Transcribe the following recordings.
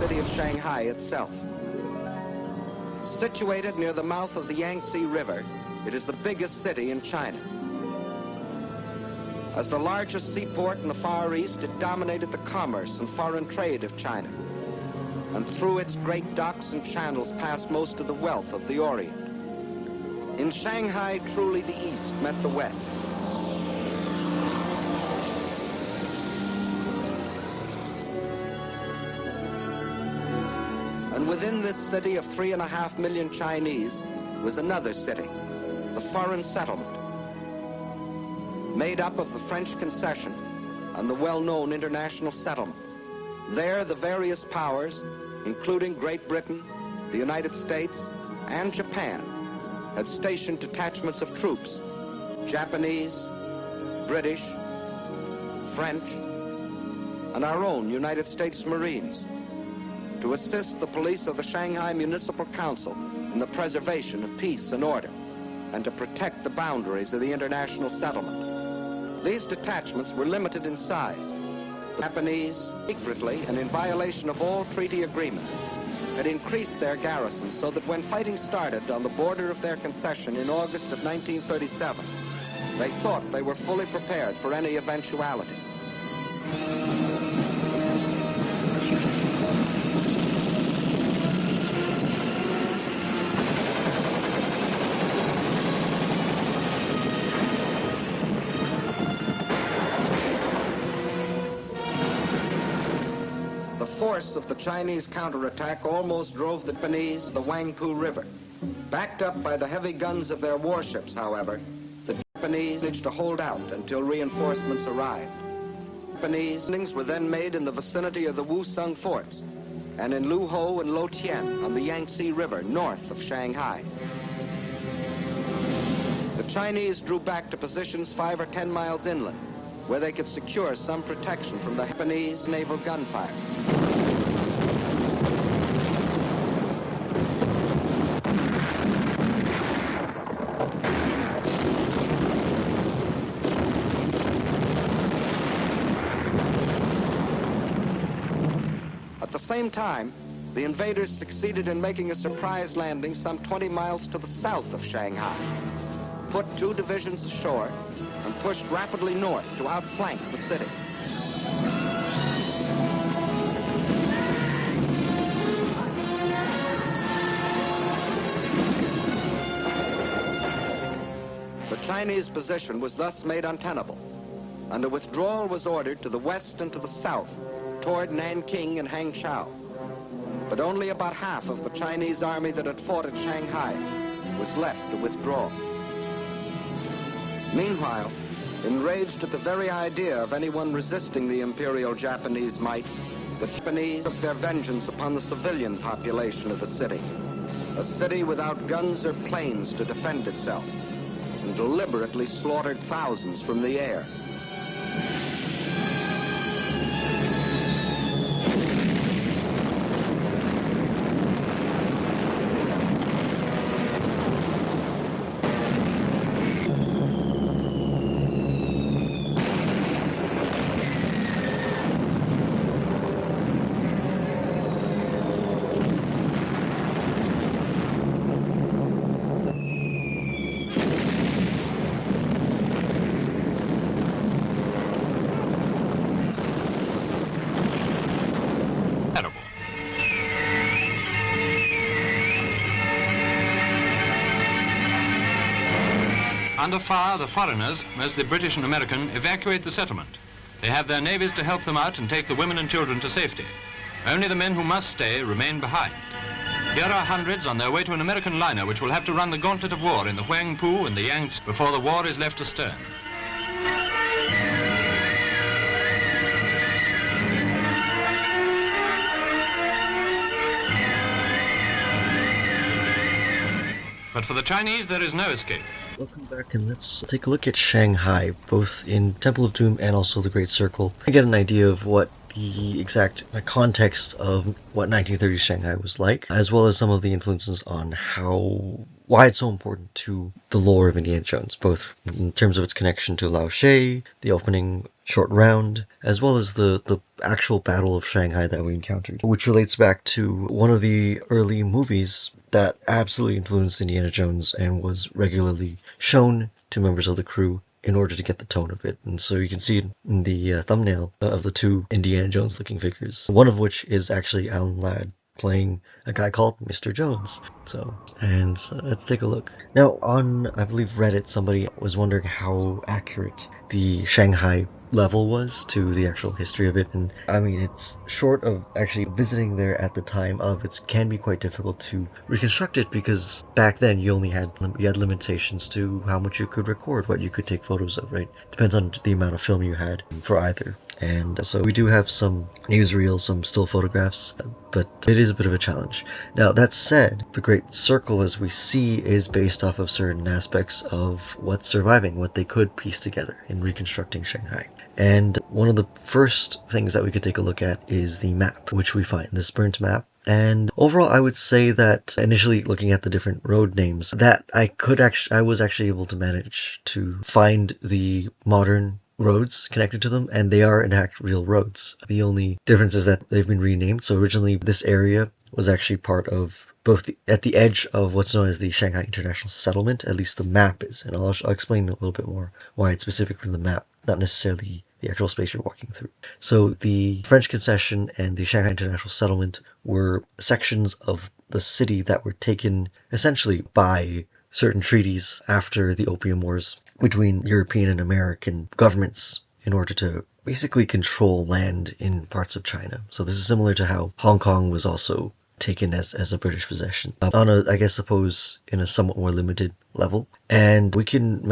city of Shanghai itself. Situated near the mouth of the Yangtze River, it is the biggest city in China. As the largest seaport in the Far East, it dominated the commerce and foreign trade of China. And through its great docks and channels passed most of the wealth of the Orient. In Shanghai, truly the East met the West. And within this city of 3.5 million Chinese was another city, the foreign settlement, made up of the French concession and the well-known international settlement. There, the various powers, including Great Britain, the United States, and Japan, had stationed detachments of troops, Japanese, British, French, and our own United States Marines, to assist the police of the Shanghai Municipal Council in the preservation of peace and order, and to protect the boundaries of the international settlement. These detachments were limited in size. The Japanese, secretly and in violation of all treaty agreements, had increased their garrison so that when fighting started on the border of their concession in August of 1937, they thought they were fully prepared for any eventuality. The force of the Chinese counterattack almost drove the Japanese to the Huangpu River. Backed up by the heavy guns of their warships, however, the Japanese managed to hold out until reinforcements arrived. Japanese landings were then made in the vicinity of the Wusong forts and in Luho and Lotian on the Yangtze River north of Shanghai. The Chinese drew back to positions 5 or 10 miles inland, where they could secure some protection from the Japanese naval gunfire. At the same time, the invaders succeeded in making a surprise landing some 20 miles to the south of Shanghai, put 2 divisions ashore, and pushed rapidly north to outflank the city. The Chinese position was thus made untenable, and a withdrawal was ordered to the west and to the south, toward Nanking and Hangzhou. But only about half of the Chinese army that had fought at Shanghai was left to withdraw. Meanwhile, enraged at the very idea of anyone resisting the Imperial Japanese might, the Japanese took their vengeance upon the civilian population of the city, a city without guns or planes to defend itself, and deliberately slaughtered thousands from the air. Under fire, the foreigners, mostly British and American, evacuate the settlement. They have their navies to help them out and take the women and children to safety. Only the men who must stay remain behind. Here are hundreds on their way to an American liner which will have to run the gauntlet of war in the Huangpu and the Yangtze before the war is left astern. But for the Chinese, there is no escape. Welcome back, and let's take a look at Shanghai, both in Temple of Doom and also the Great Circle, to get an idea of what the exact context of what 1930s Shanghai was like, as well as some of the influences on why it's so important to the lore of Indiana Jones, both in terms of its connection to Lao She, the opening short round, as well as the actual Battle of Shanghai that we encountered, which relates back to one of the early movies that absolutely influenced Indiana Jones and was regularly shown to members of the crew in order to get the tone of it. And so you can see it in the thumbnail of the two Indiana Jones looking figures, one of which is actually Alan Ladd playing a guy called Mr. Jones. So let's take a look. Now, on, I believe, Reddit, somebody was wondering how accurate the Shanghai level was to the actual history of it, and I mean, it's short of actually visiting there at the time of, it can be quite difficult to reconstruct it, because back then you only had limitations to how much you could record, what you could take photos of, right? Depends on the amount of film you had for either. And so we do have some newsreels, some still photographs, but it is a bit of a challenge. Now, that said, the Great Circle, as we see, is based off of certain aspects of what's surviving, what they could piece together in reconstructing Shanghai. And one of the first things that we could take a look at is the map, which we find, this burnt map. And overall, I would say that initially looking at the different road names, that I was actually able to manage to find the modern roads connected to them, and they are in fact real roads. The only difference is that they've been renamed. So originally this area was actually part of both at the edge of what's known as the Shanghai International Settlement, at least the map is, and I'll explain a little bit more why it's specifically the map, not necessarily the actual space you're walking through. So the French Concession and the Shanghai International Settlement were sections of the city that were taken essentially by certain treaties after the Opium Wars between European and American governments in order to basically control land in parts of China. So this is similar to how Hong Kong was also taken as a British possession on a, I guess, suppose in a somewhat more limited level. And we can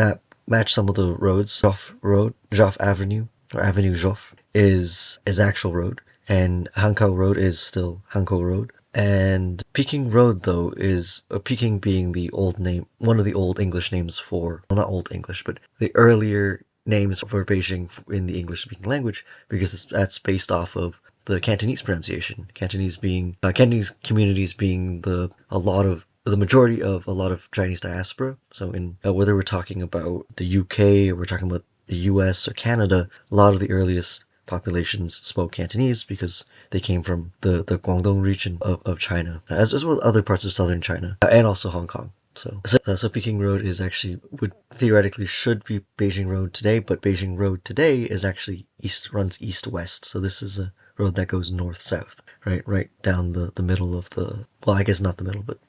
match some of the roads. Joff Avenue, or Avenue Joff, is actual road, and Hankou Road is still Hankou Road. And Peking Road, though, is Peking being the old name, one of the old English names for, well, not old English, but the earlier names for Beijing in the English-speaking language, because that's based off of the Cantonese pronunciation. Cantonese communities being the majority of a lot of Chinese diaspora. So in whether we're talking about the UK or we're talking about the US or Canada, a lot of the earliest populations spoke Cantonese because they came from the Guangdong region of China, as well as other parts of southern China, and also Hong Kong. So Peking Road is actually, theoretically should be Beijing Road today, but Beijing Road today is actually runs east-west. So this is a road that goes north-south, right down the middle of the, well, I guess not the middle, but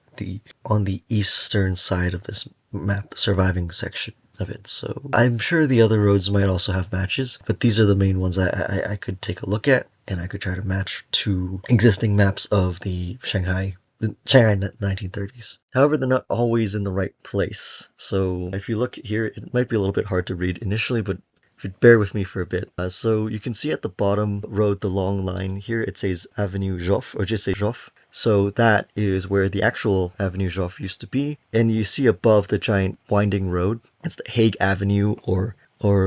on the eastern side of this map, the surviving section of it. So I'm sure the other roads might also have matches, but these are the main ones I could take a look at, and I could try to match to existing maps of the Shanghai 1930s. However, they're not always in the right place. So if you look here, it might be a little bit hard to read initially, but if you bear with me for a bit. So you can see at the bottom road, the long line here, it says Avenue Joff, or just say Joff. So that is where the actual Avenue Joff used to be. And you see above the giant winding road, it's the Hague Avenue or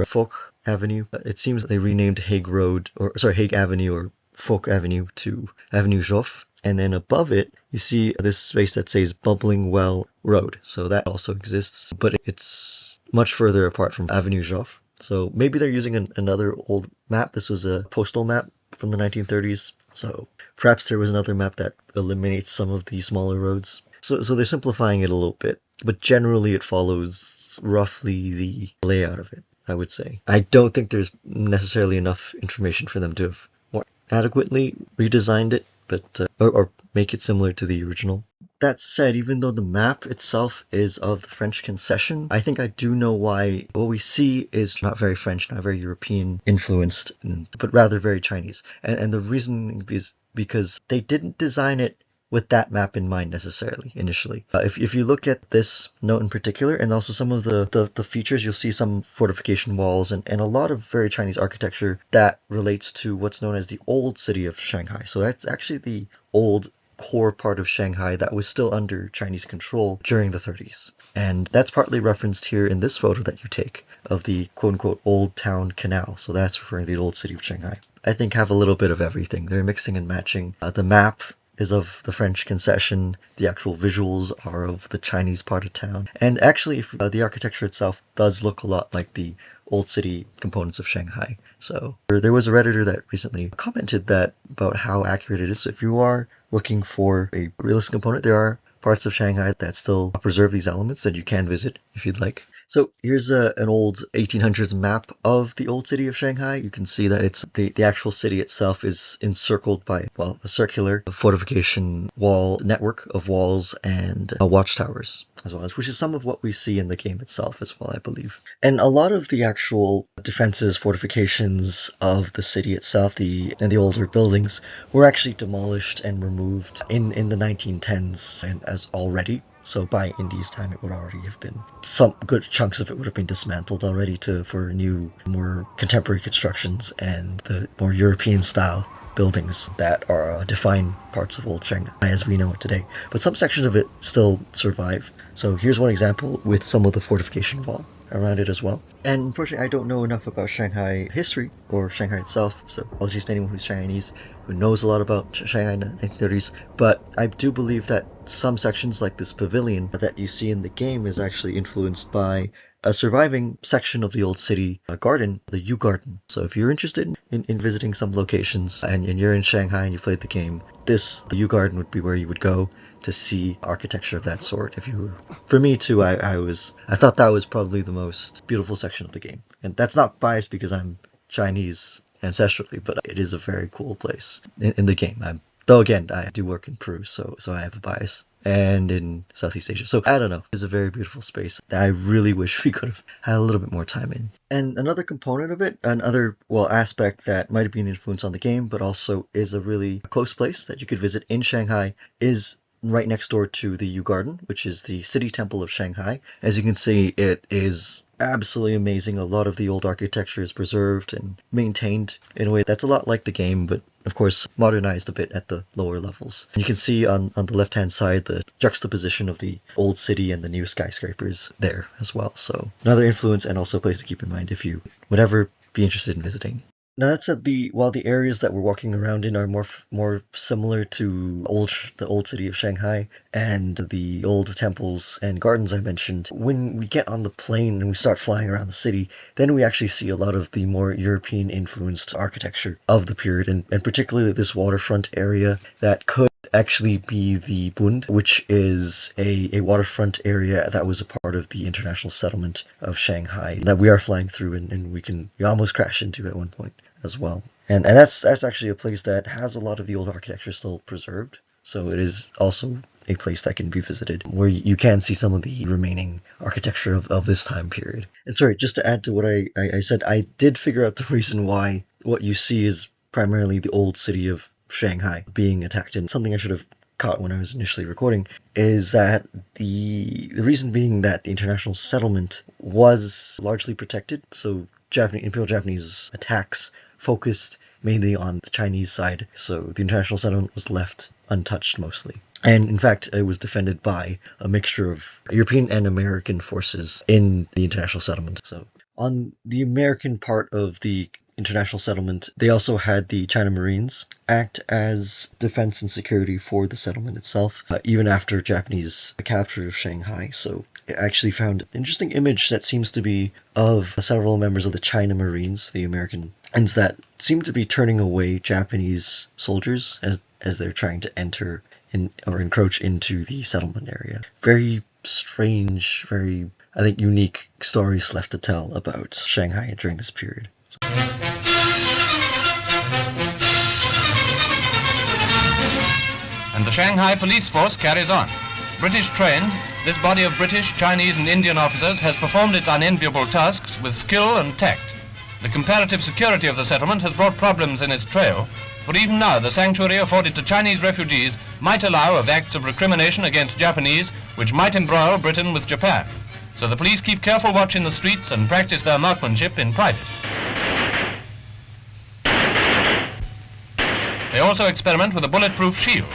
Folk Avenue. It seems they renamed Hague Avenue or Folk Avenue to Avenue Joff. And then above it, you see this space that says Bubbling Well Road. So that also exists, but it's much further apart from Avenue Joff. So maybe they're using another old map. This was a postal map from the 1930s. So perhaps there was another map that eliminates some of the smaller roads. So they're simplifying it a little bit, but generally it follows roughly the layout of it, I would say. I don't think there's necessarily enough information for them to have more adequately redesigned it, but or make it similar to the original. That said, even though the map itself is of the French concession, I think I do know why what we see is not very French, not very European influenced, but rather very Chinese. And the reason is because they didn't design it with that map in mind necessarily initially. If you look at this note in particular, and also some of the features, you'll see some fortification walls and a lot of very Chinese architecture that relates to what's known as the old city of Shanghai. So that's actually the old core part of Shanghai that was still under Chinese control during the 30s. And that's partly referenced here in this photo that you take of the quote-unquote Old Town Canal. So that's referring to the old city of Shanghai. I think have a little bit of everything. They're mixing and matching. The map is of the French concession. The actual visuals are of the Chinese part of town. And actually, the architecture itself does look a lot like the old city components of Shanghai. So there was a Redditor that recently commented that about how accurate it is. So if you are looking for a realistic component, there are parts of Shanghai that still preserve these elements that you can visit if you'd like. So here's an old 1800s map of the old city of Shanghai. You can see that it's the actual city itself is encircled by, well, a circular fortification wall network of walls and watchtowers as well, which is some of what we see in the game itself as well, I believe. And a lot of the actual defenses, fortifications of the city itself, and the older buildings, were actually demolished and removed in the 1910s and as already. So by Indy's time, it would already have been, some good chunks of it would have been dismantled already for new, more contemporary constructions and the more European style buildings that are define parts of old Shanghai as we know it today. But some sections of it still survive. So here's one example with some of the fortification wall around it as well. And unfortunately, I don't know enough about Shanghai history or Shanghai itself, so apologies to anyone who's Chinese who knows a lot about Shanghai in the 1930s, but I do believe that some sections like this pavilion that you see in the game is actually influenced by a surviving section of the old city garden, the U Garden. So if you're interested in visiting some locations and you're in Shanghai and you played the game, the U Garden would be where you would go to see architecture of that sort. For me too, I thought that was probably the most beautiful section of the game. And that's not biased because I'm Chinese ancestrally, but it is a very cool place in the game. Though again, I do work in Peru, so I have a bias, and in Southeast Asia. So I don't know. It's a very beautiful space that I really wish we could have had a little bit more time in. And another component of it, another aspect that might have been an influence on the game, but also is a really close place that you could visit in Shanghai, is right next door to the U Garden, which is the City Temple of Shanghai. As you can see, it is absolutely amazing. A lot of the old architecture is preserved and maintained in a way that's a lot like the game, but of course modernized a bit at the lower levels. And you can see on the left-hand side the juxtaposition of the old city and the new skyscrapers there as well. So another influence and also a place to keep in mind if you would ever be interested in visiting. Now that said, while the areas that we're walking around in are more similar to the old city of Shanghai and the old temples and gardens I mentioned, when we get on the plane and we start flying around the city, then we actually see a lot of the more European influenced architecture of the period, and particularly this waterfront area that could actually be the Bund, which is a waterfront area that was a part of the international settlement of Shanghai that we are flying through and we almost crashed into at one point as well. And that's actually a place that has a lot of the old architecture still preserved. So it is also a place that can be visited where you can see some of the remaining architecture of this time period. And sorry, just to add to what I said, I did figure out the reason why what you see is primarily the old city of Shanghai being attacked. And something I should have caught when I was initially recording is that the reason being that the international settlement was largely protected. So Imperial Japanese attacks focused mainly on the Chinese side. So the international settlement was left untouched mostly. And in fact, it was defended by a mixture of European and American forces in the international settlement. So on the American part of the international settlement, they also had the China Marines act as defense and security for the settlement itself, even after Japanese capture of Shanghai. So I actually found an interesting image that seems to be of several members of the China Marines, the Americans, that seem to be turning away Japanese soldiers as they're trying to enter or encroach into the settlement area. Very strange, very, I think, unique stories left to tell about Shanghai during this period. And the Shanghai police force carries on. British trained, this body of British, Chinese and Indian officers has performed its unenviable tasks with skill and tact. The comparative security of the settlement has brought problems in its trail, for even now the sanctuary afforded to Chinese refugees might allow of acts of recrimination against Japanese which might embroil Britain with Japan. So the police keep careful watch in the streets and practice their marksmanship in private. They also experiment with a bulletproof shield.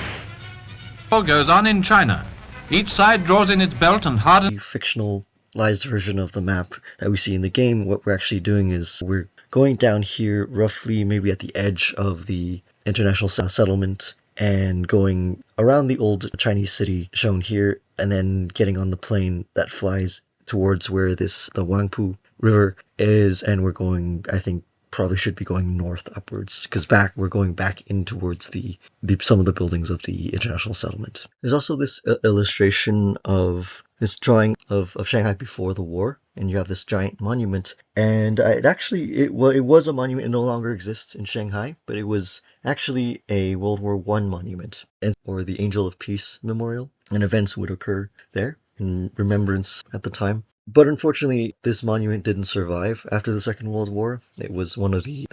War goes on in China. Each side draws in its belt and hardens. The fictionalized version of the map that we see in the game, what we're actually doing is we're going down here roughly maybe at the edge of the international settlement and going around the old Chinese city shown here, and then getting on the plane that flies towards where the Wangpu River is, and we're going, I think, probably should be going north upwards, because we're going back in towards some of the buildings of the international settlement. There's also this illustration of this drawing of Shanghai before the war, and you have this giant monument, and it was a monument. It no longer exists in Shanghai, but it was actually a World War I monument, or the Angel of Peace Memorial, and events would occur there in remembrance at the time. But unfortunately, this monument didn't survive after the Second World War. It was one of the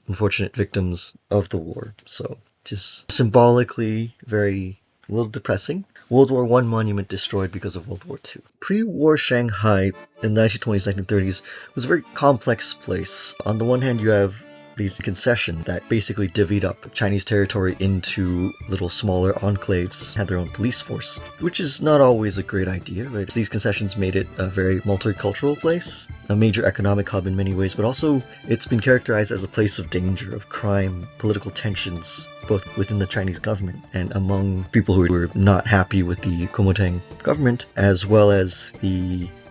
unfortunate victims of the war. So just symbolically very a little depressing. World War I monument destroyed because of World War II. Pre-war Shanghai in the 1920s, 1930s was a very complex place. On the one hand, you have these concessions that basically divvied up Chinese territory into little smaller enclaves, had their own police force, which is not always a great idea, right? These concessions made it a very multicultural place, a major economic hub in many ways, but also it's been characterized as a place of danger, of crime, political tensions, both within the Chinese government and among people who were not happy with the Kuomintang government, as well as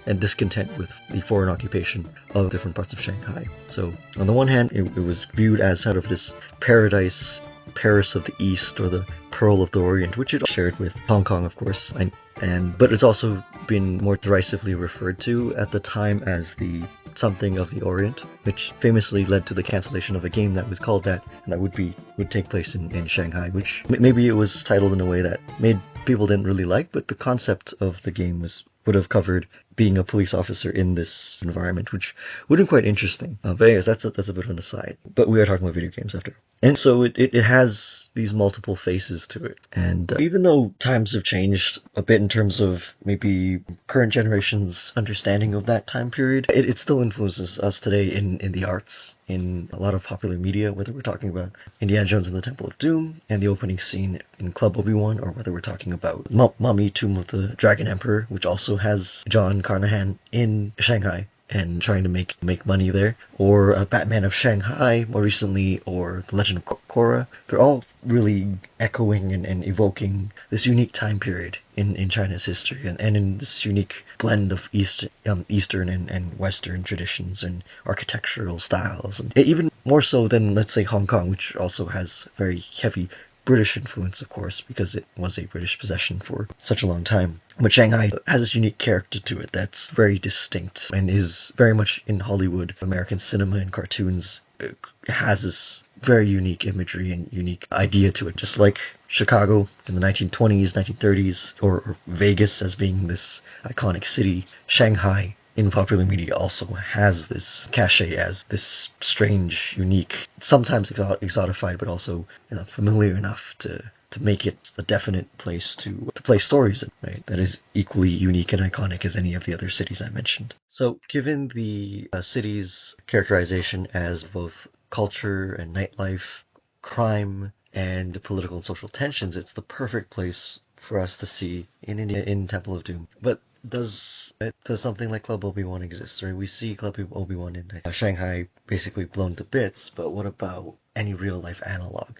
and discontent with the foreign occupation of different parts of Shanghai. So on the one hand, it was viewed as sort of this paradise, Paris of the East, or the Pearl of the Orient, which it shared with Hong Kong, of course, but it's also been more derisively referred to at the time as the something of the Orient, which famously led to the cancellation of a game that was called that, and that would take place in Shanghai, which maybe it was titled in a way that made people didn't really like, but the concept of the game would have covered being a police officer in this environment, which would have been quite interesting. But anyways, that's a bit of an aside. But we are talking about video games after. And so it has these multiple faces to it. And even though times have changed a bit in terms of maybe current generation's understanding of that time period, it still influences us today in the arts, in a lot of popular media, whether we're talking about Indiana Jones and the Temple of Doom and the opening scene in Club Obi-Wan, or whether we're talking about Mummy, Tomb of the Dragon Emperor, which also has John Carnahan in Shanghai and trying to make money there, or Batman of Shanghai more recently, or The Legend of Korra. They're all really echoing and evoking this unique time period in China's history, and in this unique blend of Eastern and Western traditions and architectural styles, and even more so than, let's say, Hong Kong, which also has very heavy British influence, of course, because it was a British possession for such a long time. But Shanghai has this unique character to it that's very distinct and is very much in Hollywood. American cinema and cartoons, it has this very unique imagery and unique idea to it, just like Chicago in the 1920s, 1930s, or Vegas as being this iconic city. Shanghai in popular media also has this cachet as this strange, unique, sometimes exotified, but also familiar enough to make it a definite place to play stories in, right? That is equally unique and iconic as any of the other cities I mentioned. So given the city's characterization as both culture and nightlife, crime, and political and social tensions, it's the perfect place for us to see in India in Temple of Doom. But does something like Club Obi-Wan exist? Right? We see Club Obi-Wan in Shanghai basically blown to bits, but what about any real-life analog?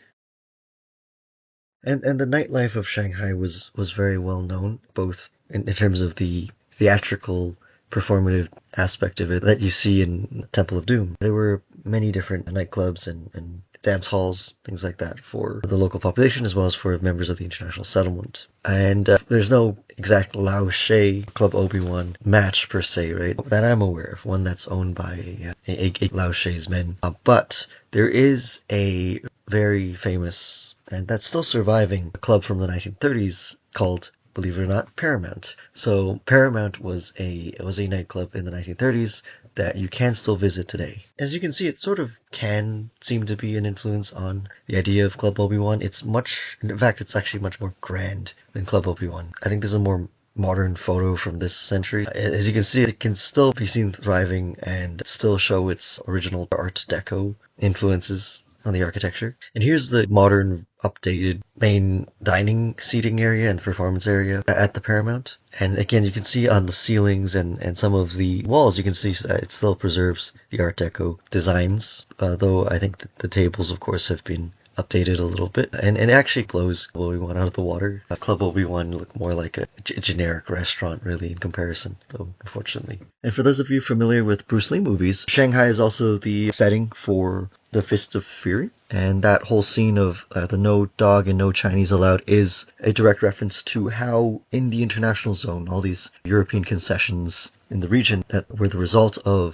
And the nightlife of Shanghai was very well known, both in terms of the theatrical, performative aspect of it that you see in Temple of Doom. There were many different nightclubs and dance halls, things like that, for the local population as well as for members of the international settlement. And there's no exact Lao She Club Obi-Wan match per se, right, that I'm aware of, one that's owned by a Lao She's men. But there is a very famous, and that's still surviving, club from the 1930s called, believe it or not, Paramount. So Paramount was a nightclub in the 1930s that you can still visit today. As you can see, it sort of can seem to be an influence on the idea of Club Obi-Wan. In fact, it's actually much more grand than Club Obi-Wan. I think there's a more modern photo from this century. As you can see, it can still be seen thriving and still show its original Art Deco influences. on the architecture. And here's the modern, updated main dining seating area and performance area at the Paramount. And again, you can see on the ceilings and some of the walls, you can see that it still preserves the Art Deco designs, though I think that the tables, of course, have been updated a little bit, and it actually blows Obi-Wan out of the water. Club Obi-Wan looked more like a generic restaurant, really, in comparison, though, unfortunately. And for those of you familiar with Bruce Lee movies, Shanghai is also the setting for the Fist of Fury, and that whole scene of the no dog and no Chinese allowed is a direct reference to how in the international zone, all these European concessions in the region that were the result of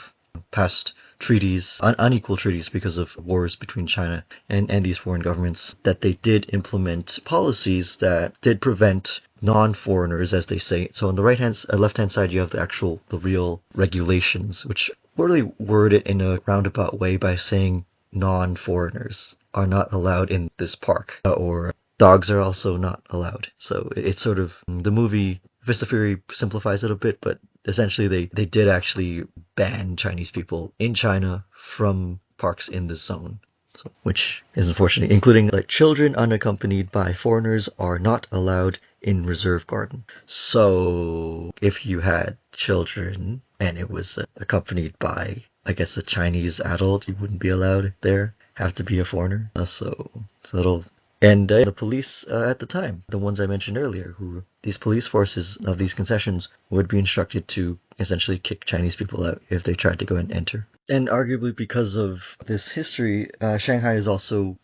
past treaties, unequal treaties because of wars between China and these foreign governments, that they did implement policies that did prevent non-foreigners, as they say. So on the left-hand side, you have the real regulations, which really word it in a roundabout way by saying non-foreigners are not allowed in this park, or dogs are also not allowed. So it's sort of, the movie Fist of Fury simplifies it a bit, but essentially they did actually ban Chinese people in China from parks in this zone. So, which is unfortunate, including like children unaccompanied by foreigners are not allowed in Reserve Garden. So if you had children and it was accompanied by, I guess, a Chinese adult, you wouldn't be allowed there. Have to be a foreigner. So it's a little. And the police at the time, the ones I mentioned earlier, these police forces of these concessions would be instructed to essentially kick Chinese people out if they tried to go and enter. And arguably because of this history, Shanghai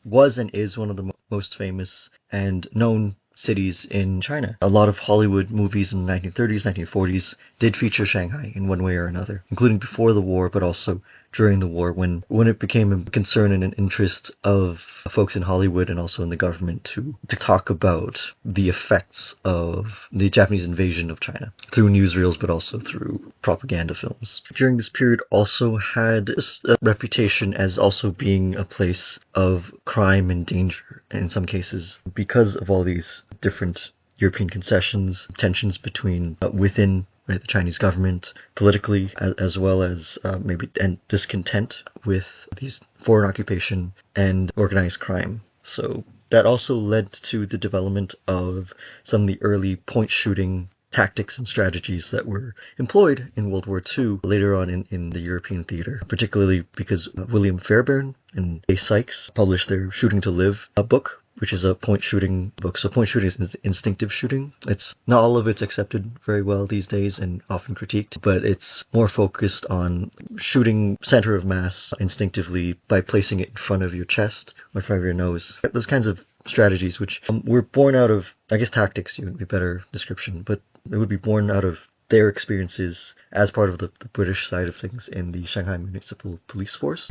was and is one of the most famous and known cities in China. A lot of Hollywood movies in the 1930s, 1940s did feature Shanghai in one way or another, including before the war, but also during the war, when it became a concern and an interest of folks in Hollywood and also in the government to talk about the effects of the Japanese invasion of China through newsreels, but also through propaganda films. During this period also had a reputation as also being a place of crime and danger in some cases because of all these different European concessions, tensions between within the Chinese government politically, as well as and discontent with these foreign occupation and organized crime. So that also led to the development of some of the early point shooting tactics and strategies that were employed in World War II later on in the European theater, particularly because William Fairbairn and A. Sykes published their Shooting to Live book, which is a point shooting book. So point shooting is instinctive shooting. It's not all of it's accepted very well these days and often critiqued, but it's more focused on shooting center of mass instinctively by placing it in front of your chest or in front of your nose. Those kinds of strategies which were born out of, I guess tactics would be a better description, but it would be born out of their experiences as part of the British side of things in the Shanghai Municipal Police Force.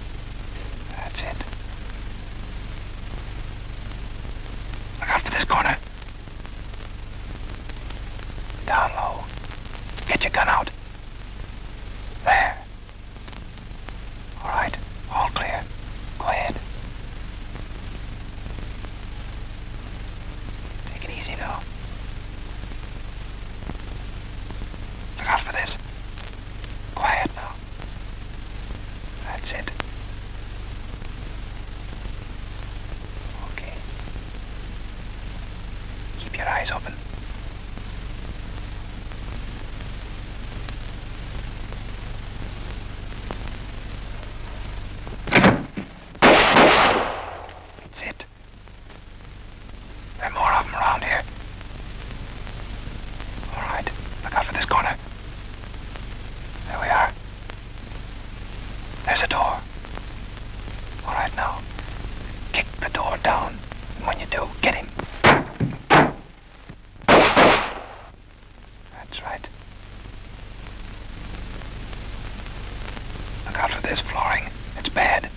That's it. Look out for this corner. Down low. Get your gun out. There. All right. All clear. Go ahead. Take it easy now. Look out for this. Quiet now. That's it. Okay. Keep your eyes open. That's it. There are more of them around here. All right. Look out for this corner. There we are. There's a door. All right, now. Kick the door down. And when you do, get him. That's right. Look out for this flooring. It's bad.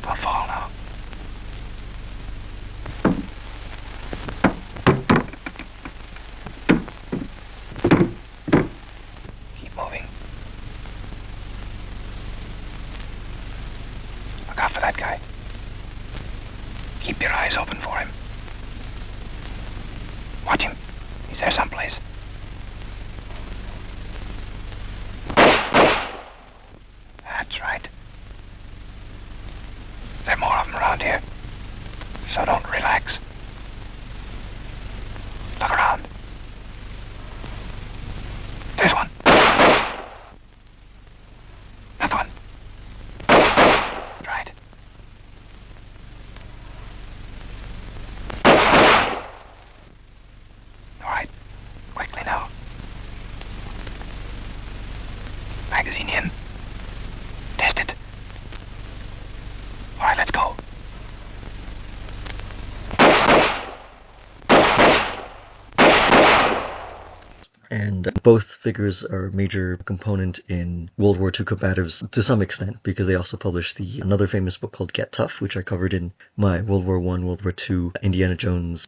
Don't fall now. Keep moving. Look out for that guy. Keep your eyes open for him. Watch him. He's there someplace. That's right. around here, so don't relax. Look around. There's one. Another one. Right. All right. Quickly now. Magazine in. Test it. All right, let's go. And both figures are a major component in World War II combatives to some extent, because they also published another famous book called Get Tough, which I covered in my World War I, World War II, Indiana Jones,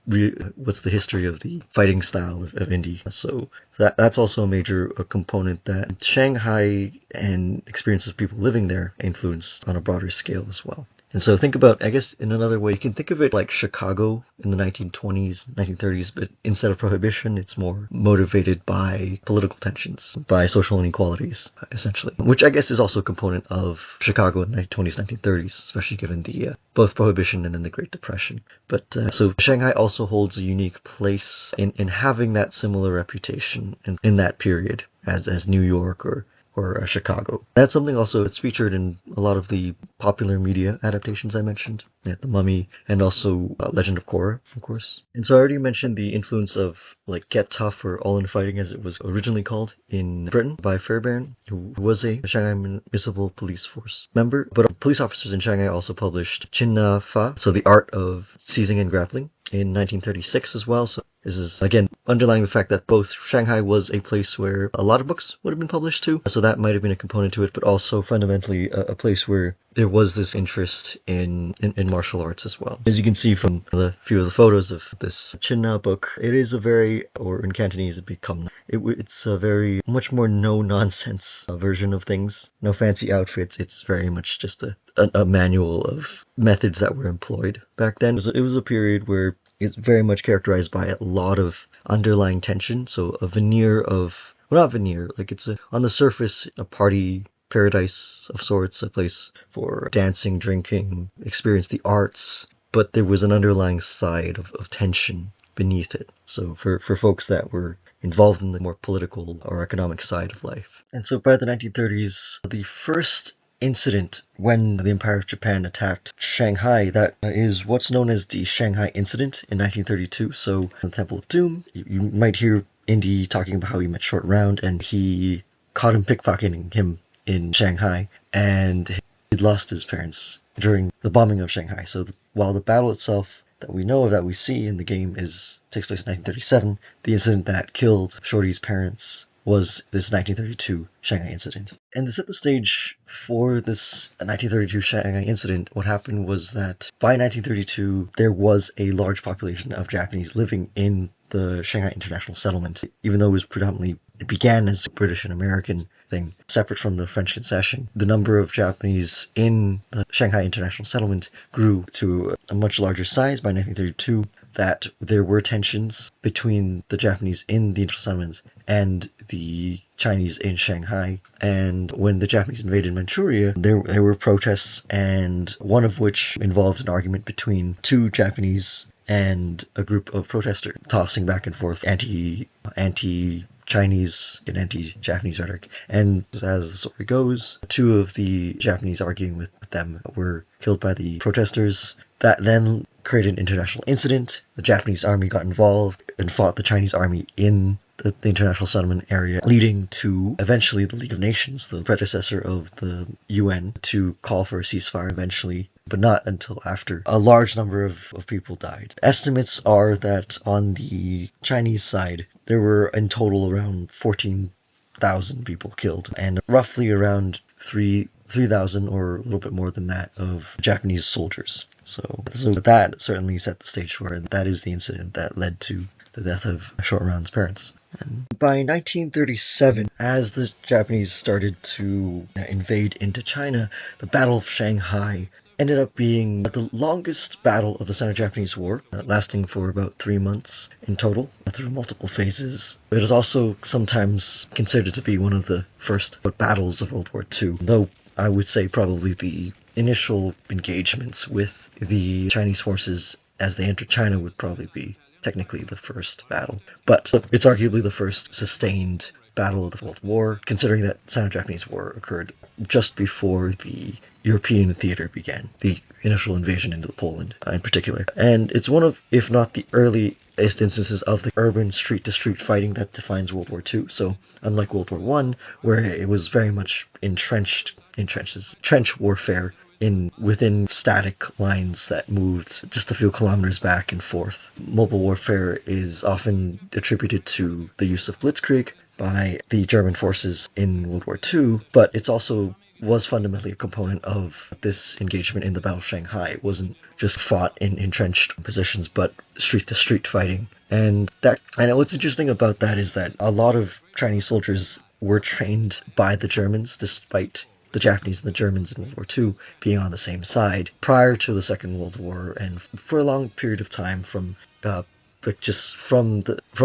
what's the history of the fighting style of Indy. So that's also a major component that Shanghai and experiences of people living there influenced on a broader scale as well. And so think about, I guess in another way, you can think of it like Chicago in the 1920s, 1930s, but instead of prohibition, it's more motivated by political tensions, by social inequalities, essentially. Which I guess is also a component of Chicago in the 1920s, 1930s, especially given the both prohibition and then the Great Depression. But so Shanghai also holds a unique place in having that similar reputation in that period as New York or Chicago. That's something also that's featured in a lot of the popular media adaptations I mentioned, The Mummy, and also Legend of Korra, of course. And so I already mentioned the influence of like Get Tough, or All in Fighting as it was originally called in Britain, by Fairbairn, who was a Shanghai Municipal Police Force member. But police officers in Shanghai also published Chin Na Fa, so the art of seizing and grappling, in 1936 as well. So this is, again, underlying the fact that both Shanghai was a place where a lot of books would have been published too, so that might have been a component to it, but also fundamentally a place where there was this interest in martial arts as well. As you can see from the few of the photos of this Chin Na book, it is a very, or in Cantonese it become, it's a very much more no-nonsense version of things. No fancy outfits, it's very much just a manual of methods that were employed back then. It was a period where it's very much characterized by a lot of underlying tension, so a veneer of, well, not veneer, like it's on the surface a party paradise of sorts, a place for dancing, drinking, experience the arts, but there was an underlying side of tension beneath it. So for folks that were involved in the more political or economic side of life. And so by the 1930s, the first incident when the Empire of Japan attacked Shanghai, that is what's known as the Shanghai Incident in 1932. So the Temple of Doom, you might hear Indy talking about how he met Short Round and he caught him pickpocketing him in Shanghai, and he'd lost his parents during the bombing of Shanghai. So while the battle itself that we know of, that we see in the game, takes place in 1937, the incident that killed Shorty's parents was this 1932 Shanghai incident. And to set the stage for this 1932 Shanghai incident, what happened was that by 1932, there was a large population of Japanese living in the Shanghai International Settlement, even though it began as a British and American thing, separate from the French concession. The number of Japanese in the Shanghai International Settlement grew to a much larger size by 1932, that there were tensions between the Japanese in the international settlements and the Chinese in Shanghai. And when the Japanese invaded Manchuria, there were protests, and one of which involved an argument between two Japanese and a group of protesters, tossing back and forth anti-Chinese and anti-Japanese rhetoric. And as the story goes, two of the Japanese arguing with them were killed by the protesters. That then created an international incident. The Japanese army got involved and fought the Chinese army in the international settlement area, leading to eventually the League of Nations, the predecessor of the UN, to call for a ceasefire eventually, but not until after a large number of people died. Estimates are that on the Chinese side, there were in total around 14,000 people killed, and roughly around 3,000 or a little bit more than that of Japanese soldiers. So that certainly set the stage for it. That is the incident that led to the death of Short Round's parents. And by 1937, as the Japanese started to invade into China, the Battle of Shanghai ended up being the longest battle of the Sino-Japanese War, lasting for about 3 months in total, through multiple phases. It is also sometimes considered to be one of the first battles of World War II, though I would say probably the initial engagements with the Chinese forces as they entered China would probably be technically the first battle. But it's arguably the first sustained battle of the World War, considering that Sino-Japanese War occurred just before the European theater began, the initial invasion into Poland in particular. And it's one of, if not the earliest instances of the urban street-to-street fighting that defines World War II. So unlike World War I, where it was very much trench warfare within static lines that moved just a few kilometers back and forth. Mobile warfare is often attributed to the use of blitzkrieg by the German forces in World War II, but it's also was fundamentally a component of this engagement in the Battle of Shanghai. It wasn't just fought in entrenched positions, but street-to-street fighting. And what's interesting about that is that a lot of Chinese soldiers were trained by the Germans, despite the Japanese and the Germans in World War II being on the same side prior to the Second World War, and for a long period of time from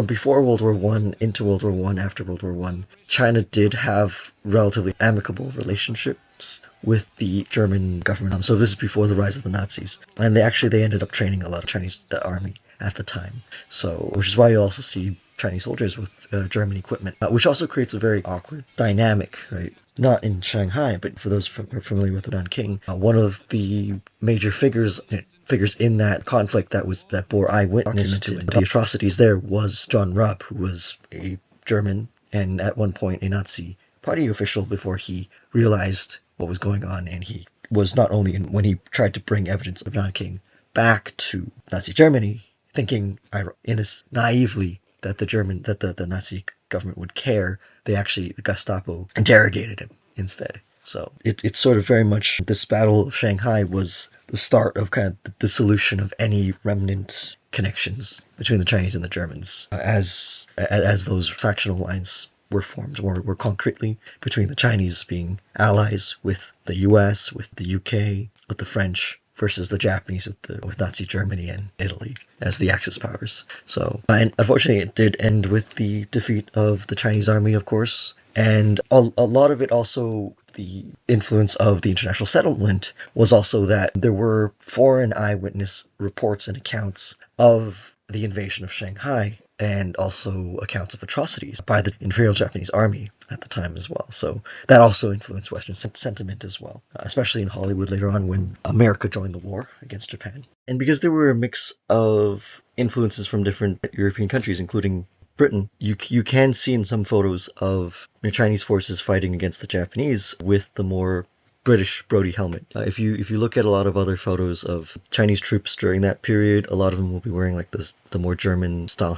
before World War I into World War I, after World War I, China did have relatively amicable relationships with the German government. So this is before the rise of the Nazis, and they ended up training a lot of Chinese army at the time. So, which is why you also see Chinese soldiers with German equipment, which also creates a very awkward dynamic, right? Not in Shanghai, but for those who are familiar with Nanking, one of the major figures in that conflict that bore eyewitness to the atrocities there was John Rupp, who was a German and at one point a Nazi party official before he realized what was going on, and he was not only when he tried to bring evidence of Nanking back to Nazi Germany, thinking naively that the Nazi government would care, the Gestapo interrogated him instead. So it's sort of very much, this Battle of Shanghai was the start of kind of the dissolution of any remnant connections between the Chinese and the Germans, as those factional lines were formed more concretely between the Chinese being allies with the US, with the UK, with the French, versus the Japanese with Nazi Germany and Italy as the Axis powers. So, and unfortunately it did end with the defeat of the Chinese army, of course, and a lot of it also, the influence of the international settlement was also that there were foreign eyewitness reports and accounts of the invasion of Shanghai, and also accounts of atrocities by the Imperial Japanese Army at the time as well. So that also influenced Western sentiment as well, especially in Hollywood later on when America joined the war against Japan. And because there were a mix of influences from different European countries, including Britain, you can see in some photos of Chinese forces fighting against the Japanese with the more British Brodie helmet. If you look at a lot of other photos of Chinese troops during that period, a lot of them will be wearing like the more German style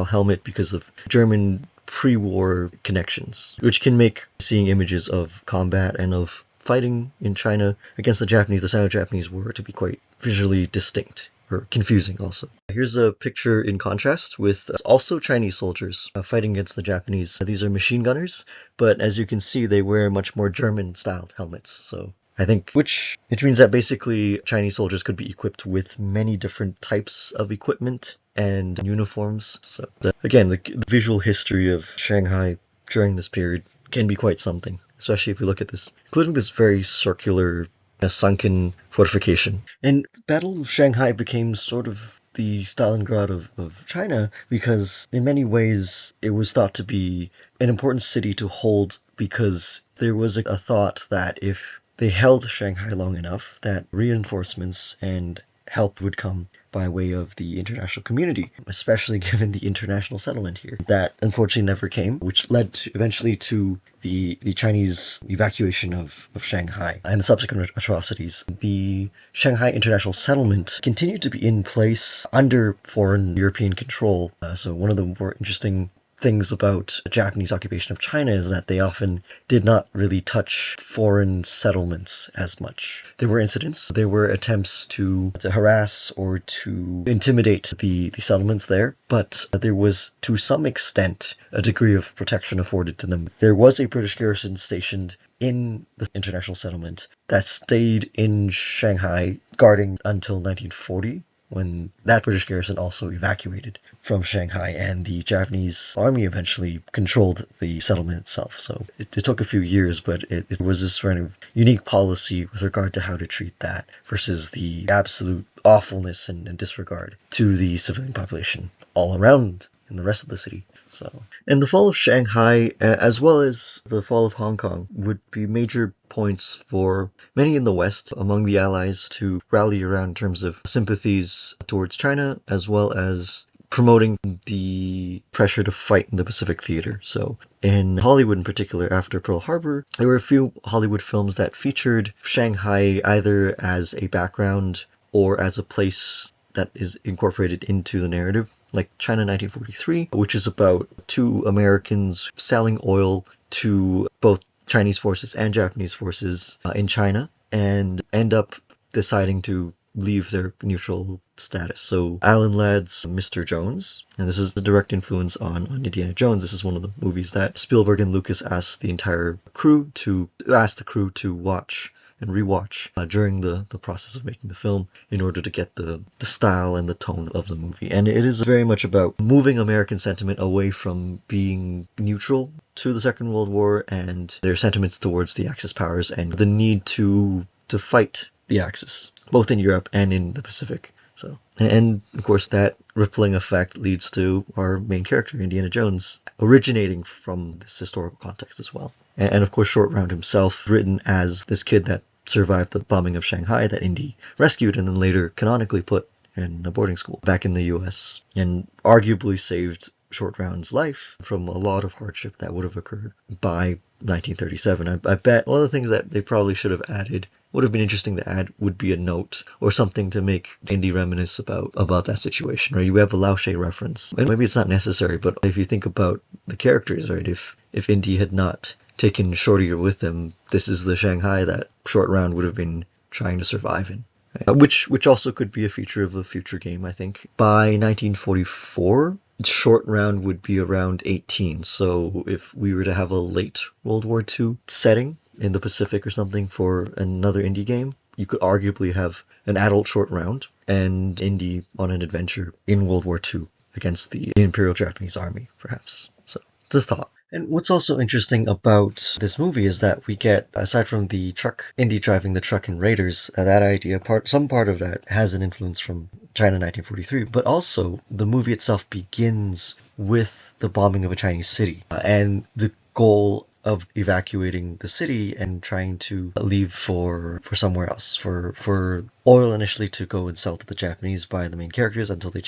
helmet because of German pre-war connections, which can make seeing images of combat and of fighting in China against the Japanese, the Sino-Japanese war, to be quite visually distinct. Or confusing also. Here's a picture in contrast with also Chinese soldiers fighting against the Japanese. These are machine gunners, but as you can see, they wear much more German-styled helmets. So I think, which means that basically Chinese soldiers could be equipped with many different types of equipment and uniforms. So again, the visual history of Shanghai during this period can be quite something, especially if we look at this, including this very circular, a sunken fortification. And the Battle of Shanghai became sort of the Stalingrad of China because in many ways it was thought to be an important city to hold, because there was a thought that if they held Shanghai long enough, that reinforcements and help would come by way of the international community, especially given the international settlement here. That unfortunately never came, which led eventually to the Chinese evacuation of Shanghai and the subsequent atrocities. The Shanghai International Settlement continued to be in place under foreign European control. So one of the more interesting things about Japanese occupation of China is that they often did not really touch foreign settlements as much. There were incidents, there were attempts to harass or to intimidate the settlements there, but there was to some extent a degree of protection afforded to them. There was a British garrison stationed in the international settlement that stayed in Shanghai guarding until 1940. when that British garrison also evacuated from Shanghai, and the Japanese army eventually controlled the settlement itself. So it took a few years, but it was this kind of unique policy with regard to how to treat that versus the absolute awfulness and disregard to the civilian population all around in the rest of the city. So, and the fall of Shanghai, as well as the fall of Hong Kong, would be major points for many in the West among the Allies to rally around in terms of sympathies towards China, as well as promoting the pressure to fight in the Pacific theater. So in Hollywood in particular, after Pearl Harbor, there were a few Hollywood films that featured Shanghai either as a background or as a place that is incorporated into the narrative, like China 1943, which is about two Americans selling oil to both Chinese forces and Japanese forces in China, and end up deciding to leave their neutral status. So Alan Ladd's Mr. Jones, and this is the direct influence on Indiana Jones. This is one of the movies that Spielberg and Lucas asked the crew to watch and rewatch during the process of making the film in order to get the style and the tone of the movie. And it is very much about moving American sentiment away from being neutral to the Second World War and their sentiments towards the Axis powers and the need to fight the Axis, both in Europe and in the Pacific. So, and of course that rippling effect leads to our main character, Indiana Jones, originating from this historical context as well. And of course Short Round himself, written as this kid that survived the bombing of Shanghai that Indy rescued and then later canonically put in a boarding school back in the US, and arguably saved Short Round's life from a lot of hardship that would have occurred by 1937. I bet one of the things that they probably should have added, would have been interesting to add, would be a note or something to make Indy reminisce about that situation. Right? You have a Lao She reference, and maybe it's not necessary, but if you think about the characters, right? If Indy had not taken Shorty with him, this is the Shanghai that Short Round would have been trying to survive in. Right? Which also could be a feature of a future game, I think. By 1944, Short Round would be around 18, so if we were to have a late World War II setting in the Pacific or something for another Indy game, you could arguably have an adult Short Round and Indy on an adventure in World War II against the Imperial Japanese Army, perhaps. So, it's a thought. And what's also interesting about this movie is that we get, aside from the truck, Indy driving the truck in Raiders, that idea, some part of that has an influence from China 1943, but also the movie itself begins with the bombing of a Chinese city, and the goal of evacuating the city and trying to leave for somewhere else, for oil initially to go and sell to the Japanese by the main characters until they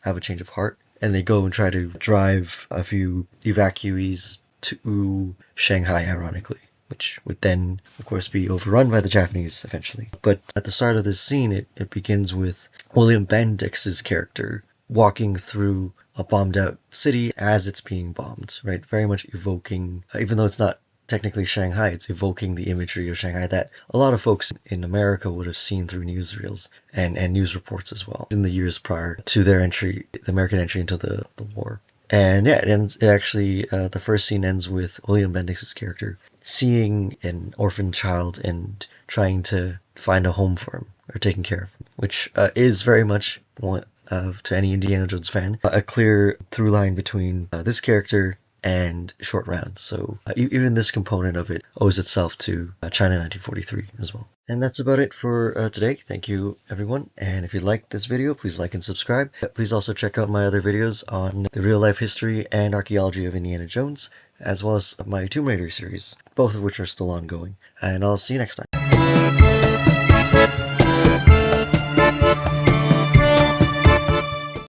have a change of heart. And they go and try to drive a few evacuees to Shanghai, ironically, which would then, of course, be overrun by the Japanese eventually. But at the start of this scene, it begins with William Bendix's character walking through a bombed-out city as it's being bombed, right? Very much evoking, even though it's not technically Shanghai, it's evoking the imagery of Shanghai that a lot of folks in America would have seen through newsreels and news reports as well in the years prior to their entry, the American entry into the war. And yeah, it actually, the first scene ends with William Bendix's character seeing an orphan child and trying to find a home for him, or taking care of him, which is very much, to any Indiana Jones fan, a clear through line between this character and Short Round. So even this component of it owes itself to China 1943 as well. And that's about it for today. Thank you, everyone. And if you liked this video, please like and subscribe. Please also check out my other videos on the real life history and archaeology of Indiana Jones, as well as my Tomb Raider series, both of which are still ongoing. And I'll see you next time.